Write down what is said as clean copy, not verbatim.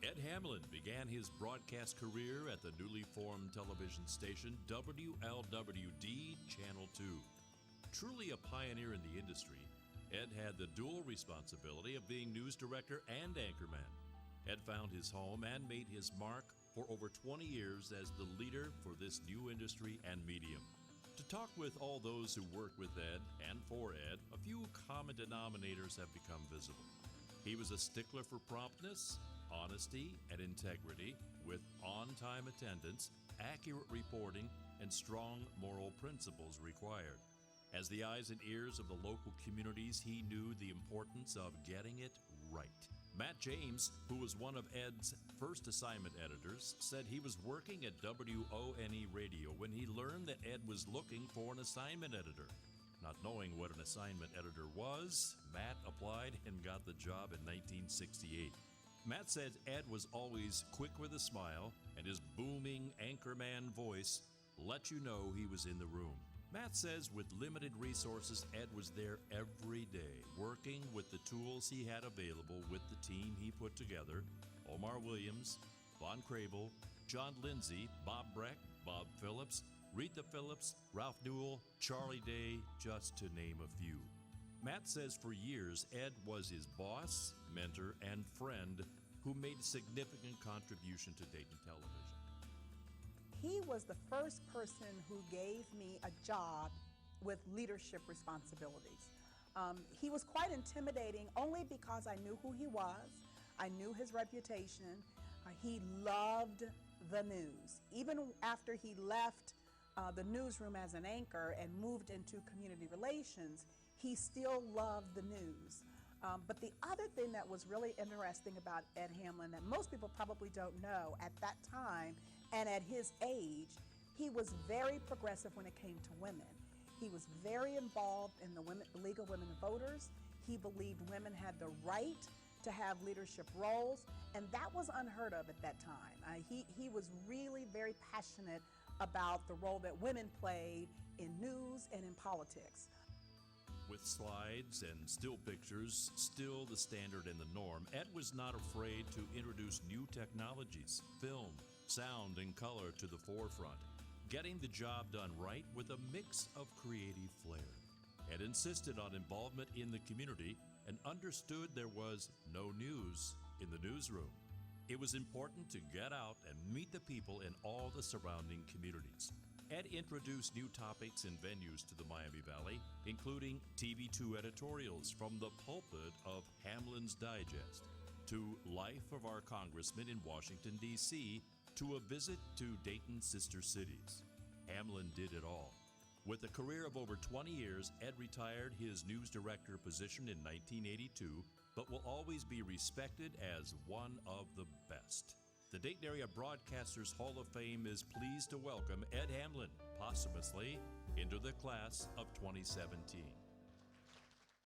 Ed Hamlyn began his broadcast career at the newly formed television station WLWD Channel 2. Truly a pioneer in the industry, Ed had the dual responsibility of being news director and anchorman. Ed found his home and made his mark for over 20 years as the leader for this new industry and medium. To talk with all those who work with Ed and for Ed, a few common denominators have become visible. He was a stickler for promptness, honesty, and integrity, with on-time attendance, accurate reporting, and strong moral principles required. As the eyes and ears of the local communities, he knew the importance of getting it right. Matt James, who was one of Ed's first assignment editors, said he was working at WONE Radio when he learned that Ed was looking for an assignment editor. Not knowing what an assignment editor was, Matt applied and got the job in 1968. Matt said Ed was always quick with a smile, and his booming anchorman voice let you know he was in the room. Matt says with limited resources, Ed was there every day, working with the tools he had available with the team he put together: Omar Williams, Von Crable, John Lindsay, Bob Breck, Bob Phillips, Rita Phillips, Ralph Newell, Charlie Day, just to name a few. Matt says for years, Ed was his boss, mentor, and friend who made a significant contribution to Dayton television. He was the first person who gave me a job with leadership responsibilities. He was quite intimidating only because I knew who he was, I knew his reputation. He loved the news. Even after he left the newsroom as an anchor and moved into community relations, he still loved the news. But the other thing that was really interesting about Ed Hamlyn that most people probably don't know, at that time and at his age, he was very progressive when it came to women. He was very involved in the League of Women Voters. He believed women had the right to have leadership roles, and that was unheard of at that time. He was really very passionate about the role that women played in news and in politics. With slides and still pictures still the standard and the norm, Ed was not afraid to introduce new technologies, film, sound, and color to the forefront, getting the job done right with a mix of creative flair. Ed insisted on involvement in the community and understood there was no news in the newsroom. It was important to get out and meet the people in all the surrounding communities. Ed introduced new topics and venues to the Miami Valley, including TV2 editorials from the pulpit of Hamlyn's Digest, to Life of Our Congressman in Washington, D.C., to a visit to Dayton's sister cities. Hamlyn did it all. With a career of over 20 years, Ed retired his news director position in 1982, but will always be respected as one of the best. The Dayton Area Broadcasters Hall of Fame is pleased to welcome Ed Hamlyn, posthumously, into the class of 2017.